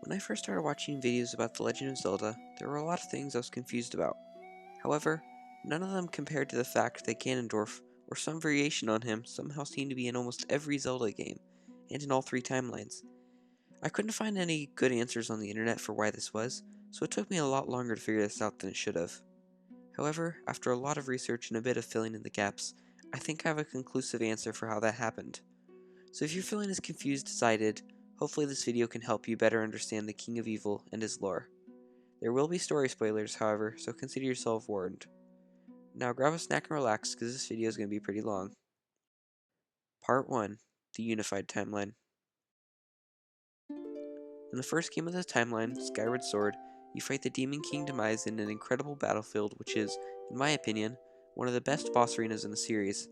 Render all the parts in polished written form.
When I first started watching videos about The Legend of Zelda, there were a lot of things I was confused about. However, none of them compared to the fact that Ganondorf, or some variation on him, somehow seemed to be in almost every Zelda game, and in all three timelines. I couldn't find any good answers on the internet for why this was, so it took me a lot longer to figure this out than it should have. However, after a lot of research and a bit of filling in the gaps, I think I have a conclusive answer for how that happened. So if you're feeling as confused as I did, hopefully this video can help you better understand the King of Evil and his lore. There will be story spoilers, however, so consider yourself warned. Now grab a snack and relax, because this video is going to be pretty long. Part 1. The Unified Timeline. In the first game of the timeline, Skyward Sword, you fight the Demon King Demise in an incredible battlefield which is, in my opinion, one of the best boss arenas in the series.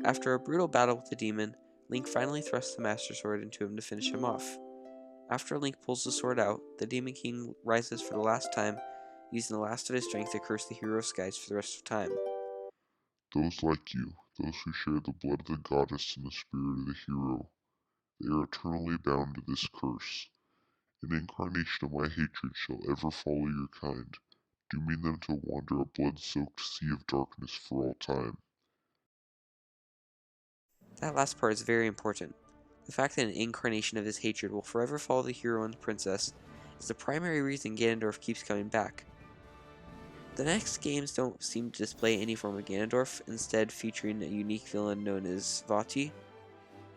After a brutal battle with the demon, Link finally thrusts the Master Sword into him to finish him off. After Link pulls the sword out, the Demon King rises for the last time, using the last of his strength to curse the hero of skies for the rest of time. Those like you, those who share the blood of the goddess and the spirit of the hero, they are eternally bound to this curse. An incarnation of my hatred shall ever follow your kind, dooming them to wander a blood-soaked sea of darkness for all time. That last part is very important. The fact that an incarnation of his hatred will forever follow the hero and the princess is the primary reason Ganondorf keeps coming back. The next games don't seem to display any form of Ganondorf, instead featuring a unique villain known as Vati.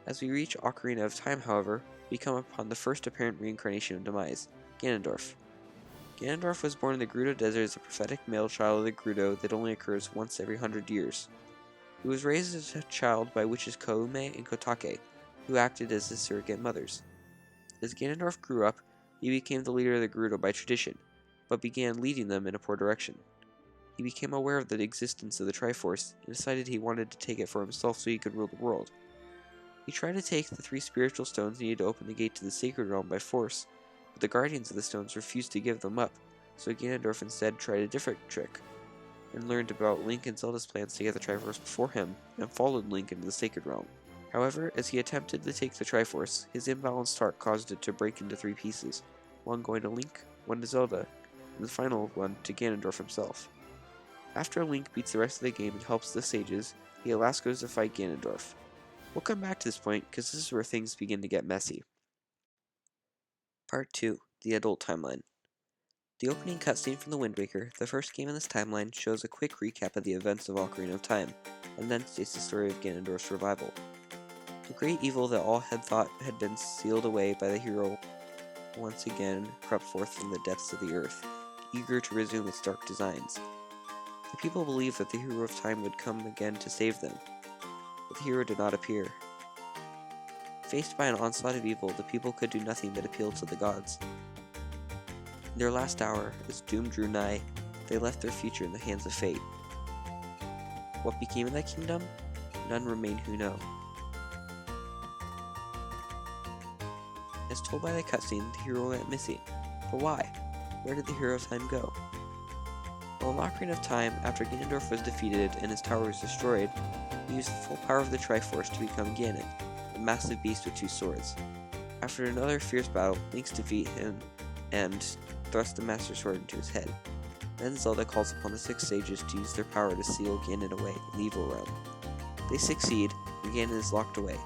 As we reach Ocarina of Time, however, we come upon the first apparent reincarnation of Demise, Ganondorf. Ganondorf was born in the Gerudo Desert as a prophetic male child of the Gerudo that only occurs once every 100 years. He was raised as a child by witches Koume and Kotake, who acted as his surrogate mothers. As Ganondorf grew up, he became the leader of the Gerudo by tradition, but began leading them in a poor direction. He became aware of the existence of the Triforce and decided he wanted to take it for himself so he could rule the world. He tried to take the 3 spiritual stones needed to open the gate to the Sacred Realm by force, but the guardians of the stones refused to give them up, so Ganondorf instead tried a different trick, and learned about Link and Zelda's plans to get the Triforce before him, and followed Link into the Sacred Realm. However, as he attempted to take the Triforce, his imbalanced heart caused it to break into 3 pieces, one going to Link, one to Zelda, and the final one to Ganondorf himself. After Link beats the rest of the game and helps the sages, he at last goes to fight Ganondorf. We'll come back to this point, because this is where things begin to get messy. Part 2. The Adult Timeline. The opening cutscene from The Wind Waker, the first game in this timeline, shows a quick recap of the events of Ocarina of Time, and then states the story of Ganondorf's revival. The great evil that all had thought had been sealed away by the hero once again crept forth from the depths of the earth, eager to resume its dark designs. The people believed that the hero of time would come again to save them, but the hero did not appear. Faced by an onslaught of evil, the people could do nothing but appeal to the gods. In their last hour, as doom drew nigh, they left their future in the hands of fate. What became of that kingdom? None remain who know. As told by the cutscene, the hero went missing. But why? Where did the hero of time go? Well, in Ocarina of Time, after Ganondorf was defeated and his tower was destroyed, he used the full power of the Triforce to become Ganon, a massive beast with 2 swords. After another fierce battle, Link's defeat him and thrust the Master Sword into his head. Then Zelda calls upon the 6 sages to use their power to seal Ganon away in the evil realm. They succeed, and Ganon is locked away.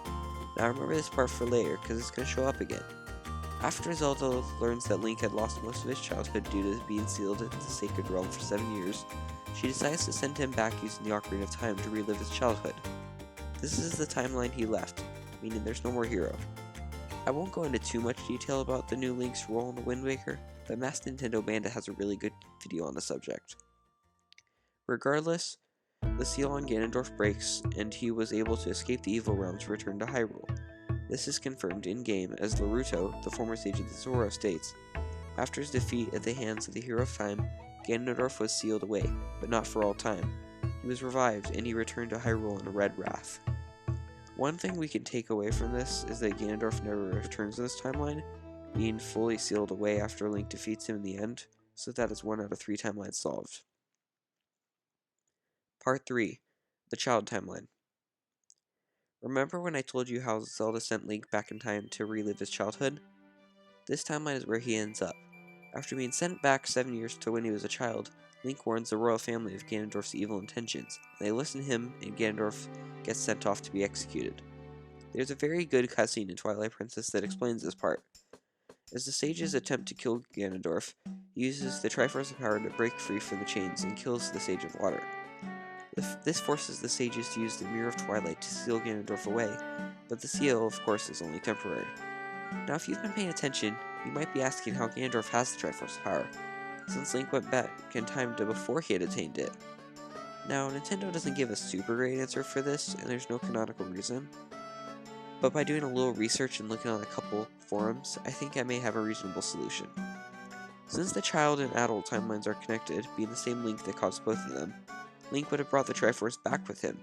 Now remember this part for later, because it's going to show up again. After Zelda learns that Link had lost most of his childhood due to being sealed in the Sacred Realm for 7 years, she decides to send him back using the Ocarina of Time to relive his childhood. This is the timeline he left, meaning there's no more hero. I won't go into too much detail about the new Link's role in the Wind Waker, but Mass Nintendo Bandit has a really good video on the subject. Regardless, the seal on Ganondorf breaks, and he was able to escape the evil realm to return to Hyrule. This is confirmed in-game as Laruto, the former sage of the Zora, states, after his defeat at the hands of the Hero of Time, Ganondorf was sealed away, but not for all time. He was revived, and he returned to Hyrule in a red wrath. One thing we can take away from this is that Ganondorf never returns in this timeline, being fully sealed away after Link defeats him in the end, so that is 1 out of 3 timelines solved. Part 3. The Child Timeline. Remember when I told you how Zelda sent Link back in time to relive his childhood? This timeline is where he ends up. After being sent back 7 years to when he was a child, Link warns the royal family of Ganondorf's evil intentions, and they listen to him, and Ganondorf gets sent off to be executed. There's a very good cutscene in Twilight Princess that explains this part. As the sages attempt to kill Ganondorf, he uses the Triforce power to break free from the chains and kills the Sage of Water. This forces the sages to use the Mirror of Twilight to seal Ganondorf away, but the seal, of course, is only temporary. Now, if you've been paying attention, you might be asking how Ganondorf has the Triforce power, since Link went back in time to before he had attained it. Now, Nintendo doesn't give a super great answer for this, and there's no canonical reason, but by doing a little research and looking on a couple forums, I think I may have a reasonable solution. Since the child and adult timelines are connected, being the same Link that caused both of them, Link would have brought the Triforce back with him.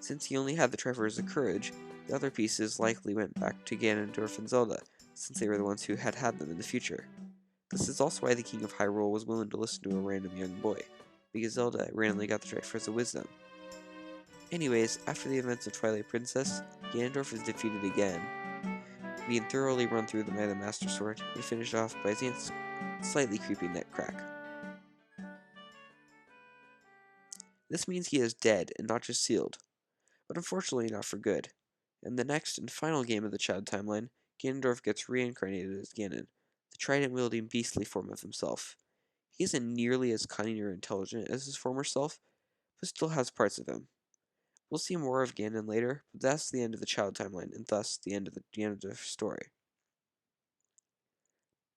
Since he only had the Triforce of Courage, the other pieces likely went back to Ganondorf and Zelda, since they were the ones who had them in the future. This is also why the King of Hyrule was willing to listen to a random young boy, because Zelda randomly got the Triforce of Wisdom. Anyways, after the events of Twilight Princess, Ganondorf is defeated again, being thoroughly run through by the Master Sword, and finished off by Zan's slightly creepy neck crack. This means he is dead, and not just sealed, but unfortunately not for good. In the next and final game of the Child timeline, Ganondorf gets reincarnated as Ganon, the trident-wielding beastly form of himself. He isn't nearly as cunning or intelligent as his former self, but still has parts of him. We'll see more of Ganon later, but that's the end of the Child timeline, and thus the end of the Ganondorf story.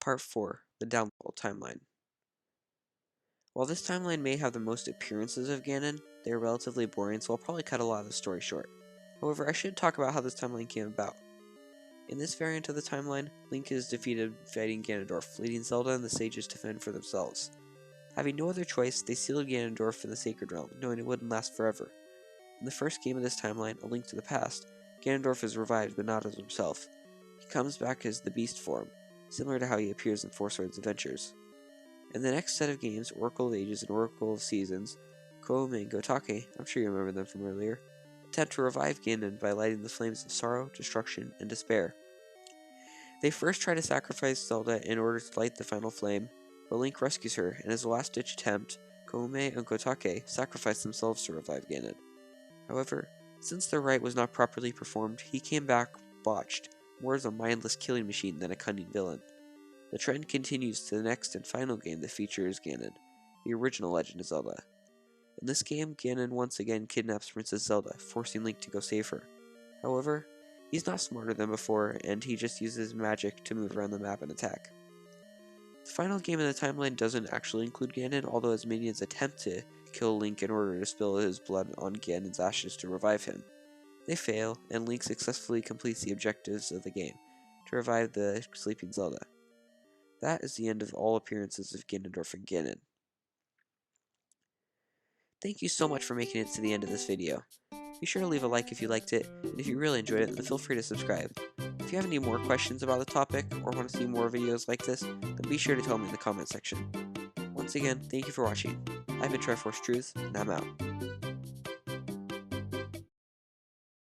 Part 4, the Downfall timeline. While this timeline may have the most appearances of Ganon, they are relatively boring, so I'll probably cut a lot of the story short. However, I should talk about how this timeline came about. In this variant of the timeline, Link is defeated fighting Ganondorf, leading Zelda and the sages to fend for themselves. Having no other choice, they sealed Ganondorf in the Sacred Realm, knowing it wouldn't last forever. In the first game of this timeline, A Link to the Past, Ganondorf is revived but not as himself. He comes back as the Beast form, similar to how he appears in Four Swords Adventures. In the next set of games, Oracle of Ages and Oracle of Seasons, Koome and Gotake, I'm sure you remember them from earlier, attempt to revive Ganon by lighting the flames of sorrow, destruction, and despair. They first try to sacrifice Zelda in order to light the final flame, but Link rescues her, and as a last-ditch attempt, Koome and Gotake sacrifice themselves to revive Ganon. However, since the rite was not properly performed, he came back botched, more as a mindless killing machine than a cunning villain. The trend continues to the next and final game that features Ganon, the original Legend of Zelda. In this game, Ganon once again kidnaps Princess Zelda, forcing Link to go save her. However, he's not smarter than before, and he just uses magic to move around the map and attack. The final game in the timeline doesn't actually include Ganon, although his minions attempt to kill Link in order to spill his blood on Ganon's ashes to revive him. They fail, and Link successfully completes the objectives of the game, to revive the sleeping Zelda. That is the end of all appearances of Ganondorf and Ganon. Thank you so much for making it to the end of this video. Be sure to leave a like if you liked it, and if you really enjoyed it, then feel free to subscribe. If you have any more questions about the topic, or want to see more videos like this, then be sure to tell me in the comment section. Once again, thank you for watching. I've been Triforce Truth, and I'm out.